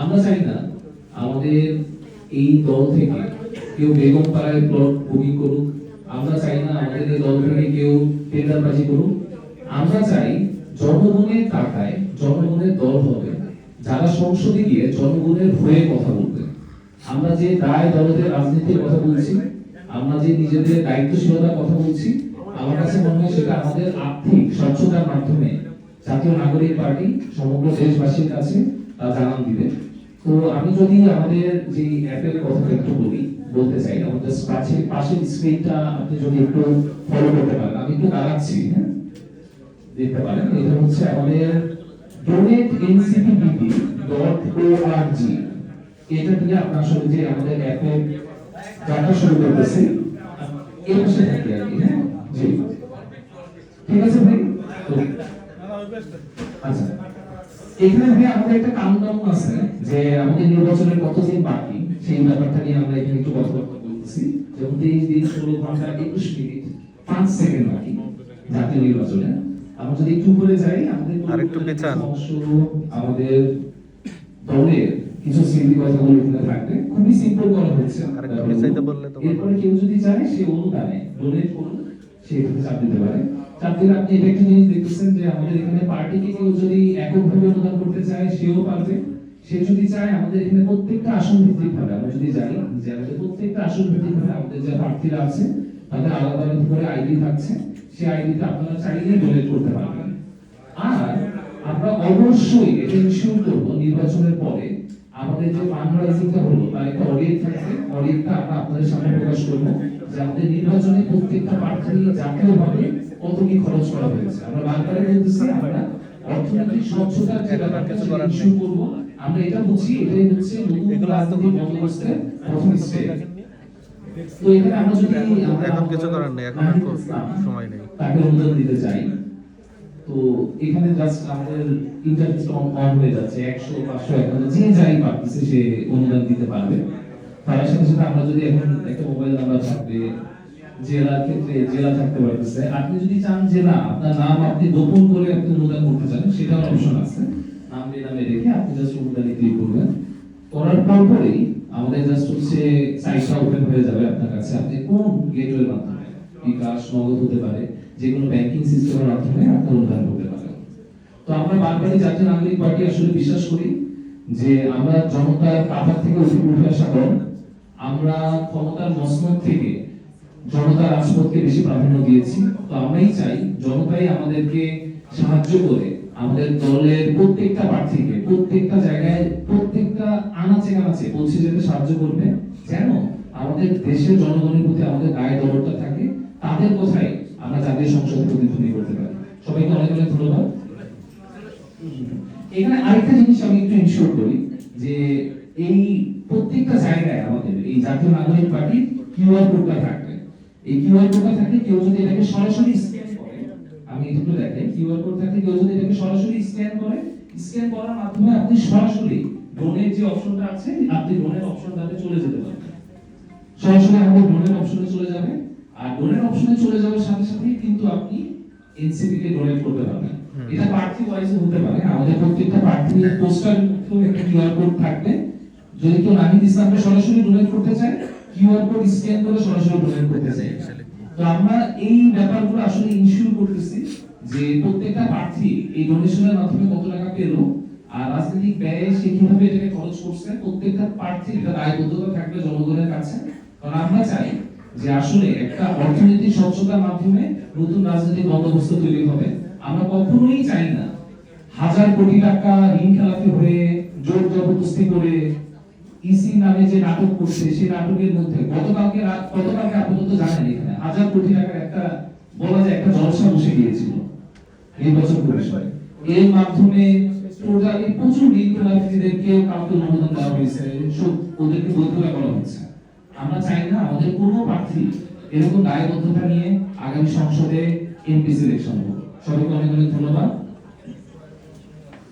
আমরা চাই না আমাদের এই দল থেকে কেউ বেগম পাড়ায় প্লট বুকিং করুক, আমরা চাই না আমাদের এই দল থেকে কেউ টেন্ডারবাজি করুক। আমরা চাই জনগণের টাকায় জনগণের দল হবে, যারা সংসদে গিয়ে জনগণের হয়ে কথা বলবে। আমরা যে দায় দলদের রাজনীতির কথা বলছি, আমরা যে নিজেদের দায়িত্বশীলতার কথা বলছি, আমার কাছে মনে হয় সেটা আমাদের আর্থিক স্বচ্ছতার মাধ্যমে জাতীয় নাগরিক পার্টি সমগ্র দেশবাসীর কাছে তা জানান দিবে। তো আমি যদি আমাদের যে অ্যাপের কথা একটু বলতে চাই, আমাদের পাশের স্ক্রিনটা আপনি যদি একটু ফলো করতে পারেন, আমি একটু দাঁড়াচ্ছি, হ্যাঁ দেখতে পারেন। এটা হচ্ছে আমাদের donatecpbb.org। এটা দিয়ে আপনার আসলে যে আমাদের অ্যাপে যাত্রা শুরু করতেছি, এই পাশে থাকে আর কি। হ্যাঁ জি, ঠিক আছে ভাই। আচ্ছা, এখানে ভাই আমাদের একটা কাউন্টডাউন আছে যে আমাদের নির্বাচনের কতদিন বাকি, সেই ব্যাপারটা নিয়ে আমরা এখানে একটু কথা বলতেছি। যেমন 23 দিন 16 ঘন্টা 21 মিনিট 5 সেকেন্ড বাকি জাতীয় নির্বাচনে। আমরা যদি একটু উপরে যাই, আমাদের আরেকটু পেছান, আমাদের দলের কিছু সিম্পল কথাগুলো এখানে থাকবে, খুবই সিম্পল করা হচ্ছে। আরেকটু পেছাইতে বললে তো এরপরে কেউ যদি চায় সে অনুদানে ডোনেট করুন, সে এটাতে চাপ দিতে পারে। চাপ দিলে আপনি এটা একটা জিনিস দেখতেছেন যে আমাদের এখানে পার্টিকে কেউ যদি এককভাবে অনুদান করতে চায় সেও পারবে। সে যদি চায় আমাদের এখানে প্রত্যেকটা আসন ভিত্তিক ভাবে, আমরা যদি জানি যে আমাদের প্রত্যেকটা আসন ভিত্তিক ভাবে আমাদের যে প্রার্থীরা আছে তাদের আলাদা আলাদা করে আইডি থাকছে, সেই আইডিতে আপনারা চাইলে ডোনেট করতে পারবেন। আর আমরা অবশ্যই এটা ইনশিওর করব নির্বাচনের পরে আমাদের যে ফান্ডরাইজিংটা হলো তার একটা অডিট থাকবে, অডিটটা আমরা আপনাদের সামনে প্রকাশ করব যে আমাদের নির্বাচনে প্রত্যেকটা প্রার্থী জাতীয়ভাবে কত কি খরচ করা হয়েছে। আমরা বারবারই বলতেছি আমরা অর্থনৈতিক স্বচ্ছতার যে ব্যাপারটা সেটা ইনশিওর করব। আমরা এটা বুঝি এটাই হচ্ছে নতুন রাজনীতি বন্দোবস্তের প্রথম স্টেপ। তো এখানে আমরা যদি এখন কিছু করার নেই, এখন আর সময় নেই, তাকে অনুদান দিতে চাই। তো এখানে জাস্ট আমাদের ইন্টারনেট অন হয়ে যাচ্ছে, 100 500 এখন যে যাই পারতেছে সে অনুদান দিতে পারবে। তার সাথে সাথে আমরা যদি এখন একটা মোবাইল নাম্বার থাকবে, জেলার ক্ষেত্রে জেলা থাকতে পারতেছে। আপনি যদি চান যে না আপনার নাম আপনি গোপন করে আপনি অনুদান করতে চান, সেটার অপশন আছে। নাম বেনামে রেখে আপনি জাস্ট অনুদানে ক্লিক করবেন। করার পরই আমাদের জাস্ট হচ্ছে সাইটটা ওপেন হয়ে যাবে আপনার কাছে। আপনি কোন গেটওয়ের মাধ্যমে, বিকাশ, নগদ হতে পারে, যে কোনো ব্যাংকিং সিস্টেমের মাধ্যমে আপনি অনুদান করতে পারেন। তো আমরা বারবারই জাতীয় নাগরিক পার্টি আসলে বিশ্বাস করি যে আমরা জনতার কাঁধা থেকে উঠে আসা দল। আমরা ক্ষমতার মসনদ থেকে জনতার রাজপথকে বেশি প্রাধান্য দিয়েছি। তো আমরাই চাই জনতাই আমাদেরকে সাহায্য করে আমাদের দলের প্রত্যেকটা প্রার্থীকে প্রত্যেকটা জায়গায় প্রত্যেকটা আনাচে কানাচে পৌঁছে যেতে সাহায্য করবে, যেন আমাদের দেশের জনগণের প্রতি আমাদের গায়ে দরদটা থাকে, তাদের কথাই আমরা জাতীয় সংসদে প্রতিধ্বনি করতে পারি। সবাইকে অনেক অনেক ধন্যবাদ। এখানে আরেকটা জিনিস আমি একটু ইনশিওর করি যে এই প্রত্যেকটা জায়গায় আমাদের এই জাতীয় নাগরিক পার্টির কিউআর কোডটা থাকবে। এই কিউআর কোডটা থাকলে কেউ যদি এটাকে সরাসরি স্ক্যান করে, আমি একটু দেখাই, কিউআর কোড থাকলে কেউ যদি এটাকে সরাসরি স্ক্যান করে, স্ক্যান করার মাধ্যমে আপনি সরাসরি ডোনের যে অপশনটা আছে আপনি ডোনের অপশনটাতে চলে যেতে পারবেন। সরাসরি আমাদের ডোনের অপশনে চলে যাবে, আর ডোনের অপশনে চলে যাওয়ার সাথে সাথে কিন্তু আপনি এনসিপি কে ডোনেট করতে পারবেন। এটা প্রার্থী ওয়াইজ হতে পারে, আমাদের প্রত্যেকটা প্রার্থীর পোস্টারের মধ্যে একটা কিউআর কোড থাকবে। যদি কেউ নাহিদ ইসলামকে সরাসরি ডোনেট করতে চায়, কিউআর কোড স্ক্যান করে সরাসরি ডোনেট করতে চায়। তো আমরা এই ব্যাপারগুলো আসলে ইনশিওর করতেছি যে প্রত্যেকটা প্রার্থী এই ডোনেশনের মাধ্যমে কত টাকা পেলো আর রাজনৈতিক ব্যয়ে সে কিভাবে এটাকে খরচ করছে, প্রত্যেকটা প্রার্থীর এটা দায়বদ্ধতা থাকবে জনগণের কাছে। কারণ আমরা চাই যে আসলে একটা অর্থনৈতিক স্বচ্ছতার মাধ্যমে নতুন রাজনৈতিক বন্দোবস্ত তৈরি হবে। আমরা কখনোই চাই না 1000 কোটি টাকা ঋণ খেলাপি হয়ে জোর জবরদস্তি করে ইসি নামে যে নাটক করছে, সেই নাটকের মধ্যে গতকালকে আপাতত জানেন এখানে 1000 কোটি টাকার একটা বলা যায় একটা জলসা বসে গিয়েছিল নির্বাচন পরিষদে। এর মাধ্যমে টোটালি প্রচুর ঋণ খেলাপিদেরকে কাউকে অনুদান দেওয়া হয়েছে, ওদেরকে বৈধতা করা হচ্ছে। আমরা চাই না আমাদের কোনো প্রার্থী এরকম দায়বদ্ধতা নিয়ে আগামী সংসদে এমপি সিলেকশন হোক। সবাইকে অনেক অনেক ধন্যবাদ।